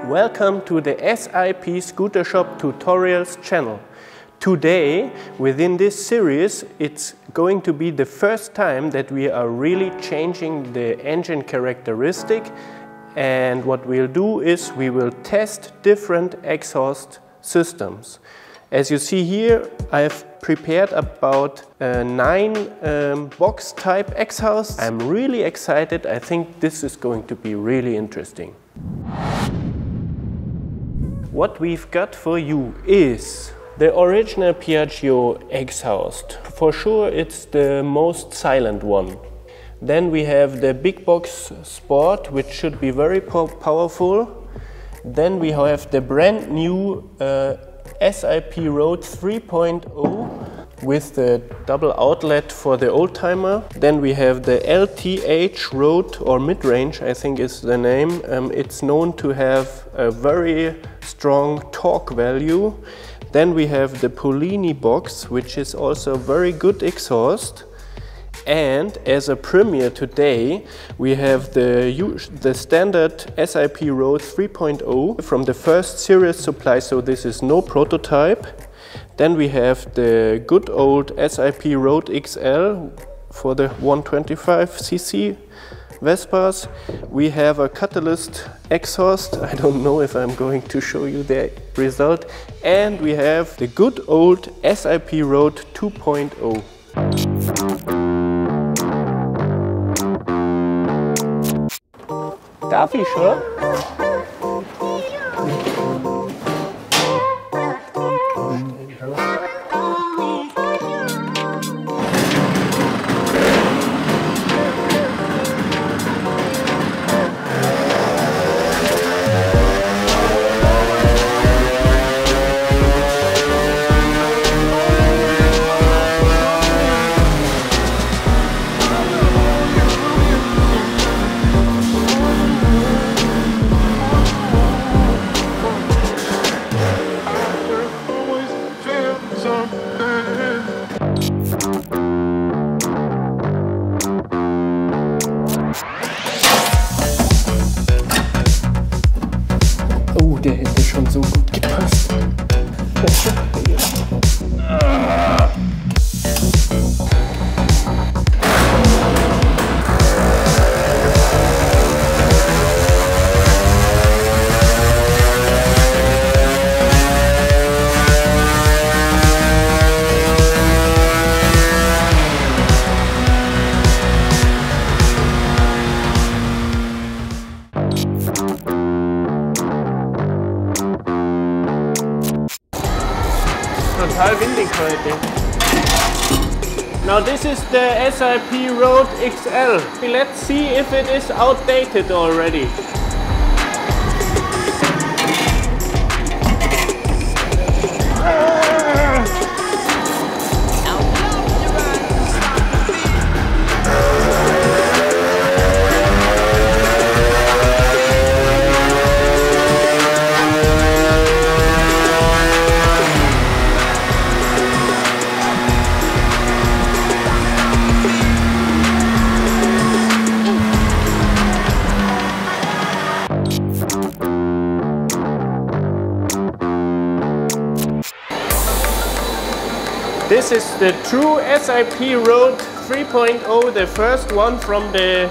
Welcome to the SIP Scooter Shop Tutorials channel. Today, within this series, it's going to be the first time that we are really changing the engine characteristic, and what we'll do is we will test different exhaust systems. As you see here, I've prepared about 9 box type exhausts. I'm really excited. I think this is going to be really interesting. What we've got for you is the original Piaggio exhaust. For sure it's the most silent one. Then we have the Big Box Sport, which should be very powerful. Then we have the brand new SIP Road 3.0 with the double outlet for the oldtimer. Then we have the LTH Road, or mid-range I think is the name. It's known to have a very strong torque value. Then we have the Polini box, which is also very good exhaust. And as a premiere today, we have the standard SIP Road 3.0 from the first series supply, so this is no prototype. Then we have the good old SIP Road XL for the 125cc Vespas. We have a Catalyst exhaust. I don't know if I'm going to show you the result. And we have the good old SIP Road 2.0. Darf ich schon? Oh, der hätte schon so gut gepasst. Total windig heute. Now this is the SIP Road XL. Let's see if it is outdated already. This is the true SIP Road 3.0, the first one from the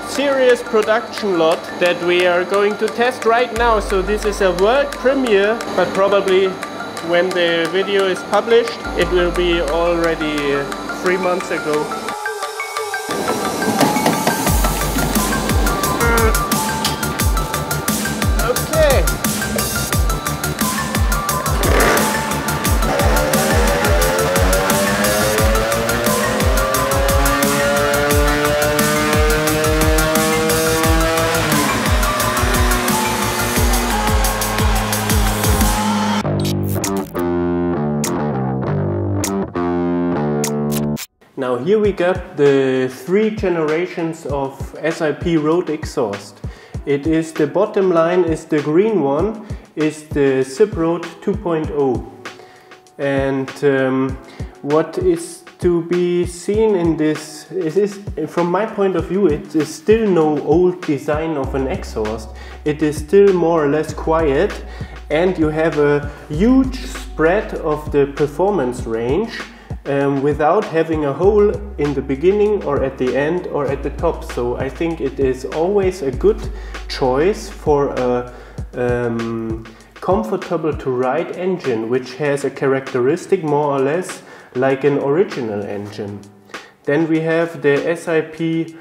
series production lot that we are going to test right now. So this is a world premiere, but probably when the video is published, it will be already 3 months ago. Okay. Now here we got the 3 generations of SIP Road exhaust. It is the bottom line is the green one, is the SIP Road 2.0. And what is to be seen in this is, from my point of view, it is still no old design of an exhaust. it is still more or less quiet, and you have a huge spread of the performance range without having a hole in the beginning or at the end or at the top. So I think it is always a good choice for a comfortable to ride engine, which has a characteristic more or less like an original engine. Then we have the SIP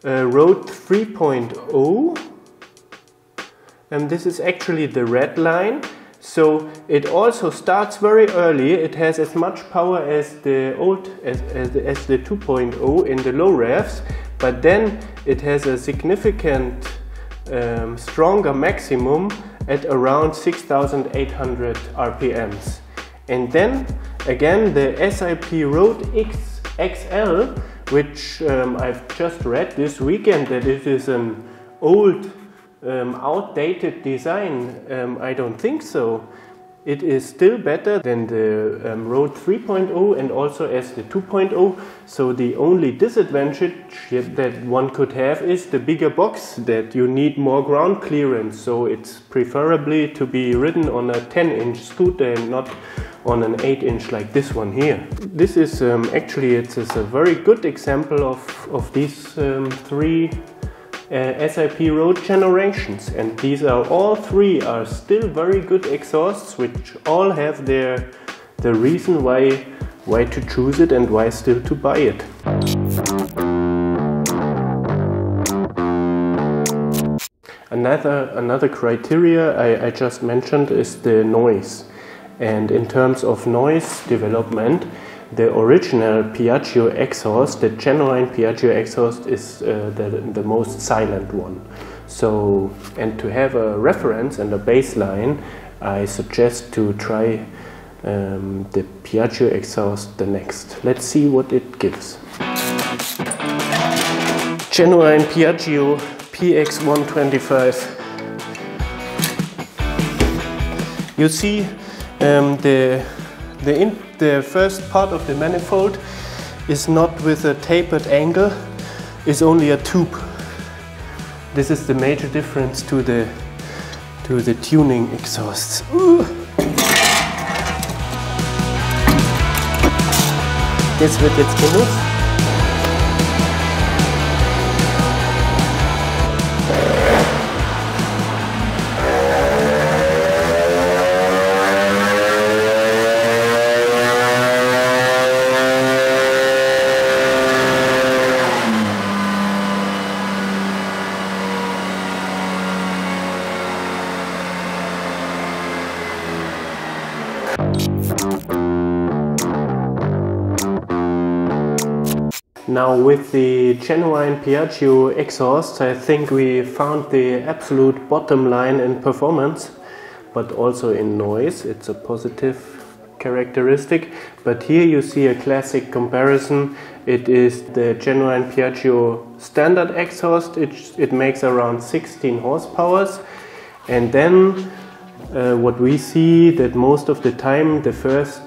Road 3.0, and this is actually the red line. So it also starts very early. It has as much power as the old as the 2.0 in the low revs, but then it has a significant stronger maximum at around 6,800 RPMs. And then again the SIP Road X XL, which I've just read this weekend that it is an old outdated design. I don't think so. It is still better than the Road 3.0 and also as the 2.0. So the only disadvantage that one could have is the bigger box, that you need more ground clearance. So it's preferably to be ridden on a 10-inch scooter and not on an 8-inch like this one here. This is actually it's a very good example of these three SIP Road generations, and these are all three are still very good exhausts, which all have the reason why to choose it and why still to buy it. Another criteria I just mentioned is the noise, and in terms of noise development, the original Piaggio exhaust, the genuine Piaggio exhaust, is the most silent one. So, and to have a reference and a baseline, I suggest to try the Piaggio exhaust the next. Let's see what it gives. Genuine Piaggio PX125. You see the first part of the manifold is not with a tapered angle, is only a tube. This is the major difference to the tuning exhausts. Das wird jetzt genutzt. Now with the genuine Piaggio exhaust, I think we found the absolute bottom line in performance, but also in noise. It's a positive characteristic. But here you see a classic comparison. It is the genuine Piaggio standard exhaust. It makes around 16 horsepower. And then what we see that most of the time the first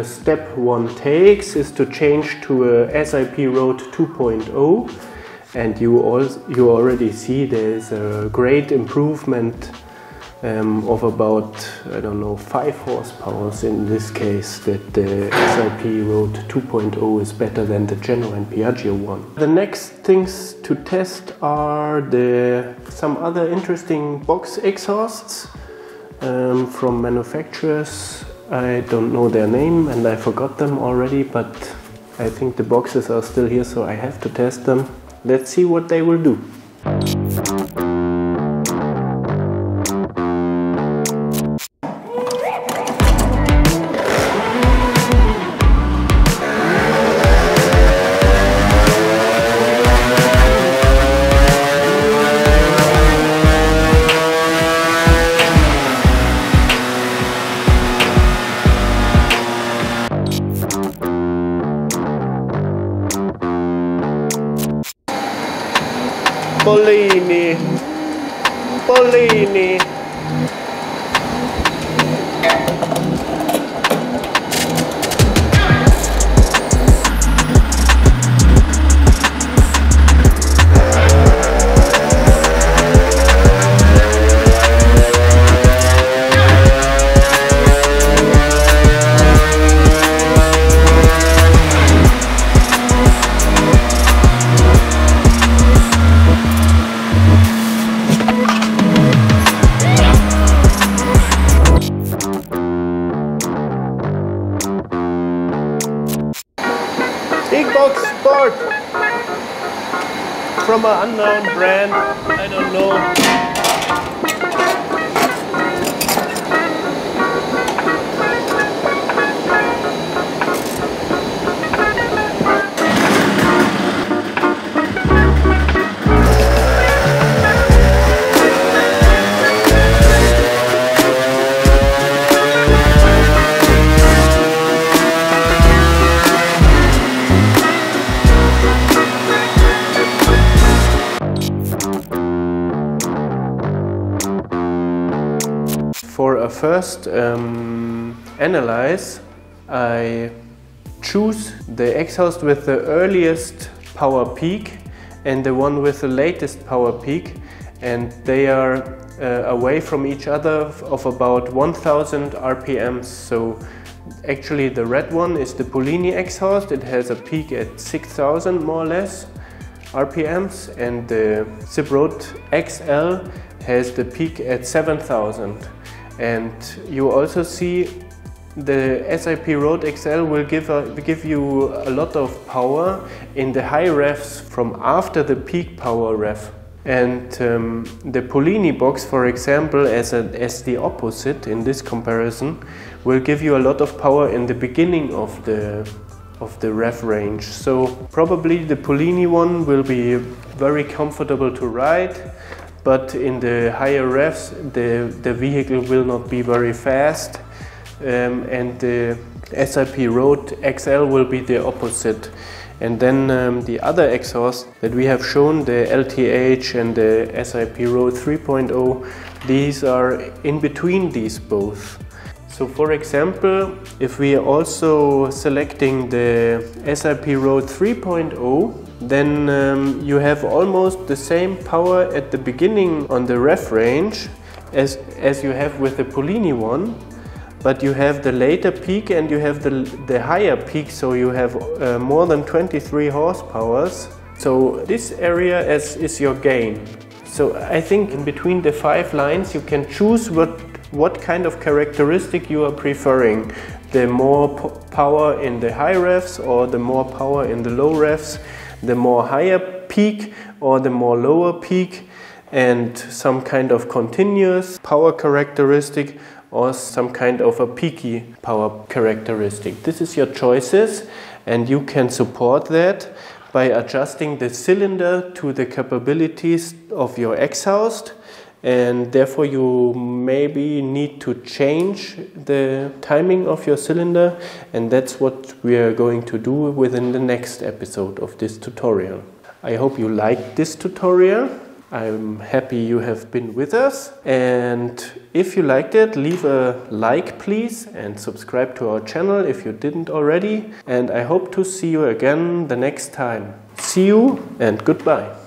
step one takes is to change to a SIP Road 2.0, and you already see there's a great improvement of about, I don't know, 5 horsepower in this case, that the SIP Road 2.0 is better than the genuine Piaggio one. The next things to test are some other interesting box exhausts from manufacturers. I don't know their name and I forgot them already, but I think the boxes are still here, so I have to test them. Let's see what they will do. Pollini, Pollini. support from an unknown brand, I don't know. For a first analyze, I choose the exhaust with the earliest power peak and the one with the latest power peak, and they are away from each other of about 1000 RPMs. So actually the red one is the Polini exhaust. It has a peak at 6000 more or less RPMs, and the ZipRoad XL has the peak at 7000. And you also see the SIP-Road XL will give you a lot of power in the high revs from after the peak power rev. And the Polini box, for example, as the opposite in this comparison, will give you a lot of power in the beginning of the rev range. So probably the Polini one will be very comfortable to ride, but in the higher revs the vehicle will not be very fast, and the SIP-Road XL will be the opposite. And then the other exhaust that we have shown, the LTH and the SIP-Road 3.0, these are in between these both. So for example, if we are also selecting the SIP-Road 3.0, then you have almost the same power at the beginning on the rev range as you have with the Polini one, but you have the later peak and you have the higher peak, so you have more than 23 horsepower. So this area is your gain. So I think in between the 5 lines you can choose what kind of characteristic you are preferring. The more power in the high revs or the more power in the low revs, the more higher peak or the more lower peak, and some kind of continuous power characteristic or some kind of a peaky power characteristic. This is your choices, and you can support that by adjusting the cylinder to the capabilities of your exhaust, and therefore you maybe need to change the timing of your cylinder, and that's what we are going to do within the next episode of this tutorial. I hope you liked this tutorial. I'm happy you have been with us, and if you liked it, leave a like please and subscribe to our channel if you didn't already, and I hope to see you again the next time. See you and goodbye.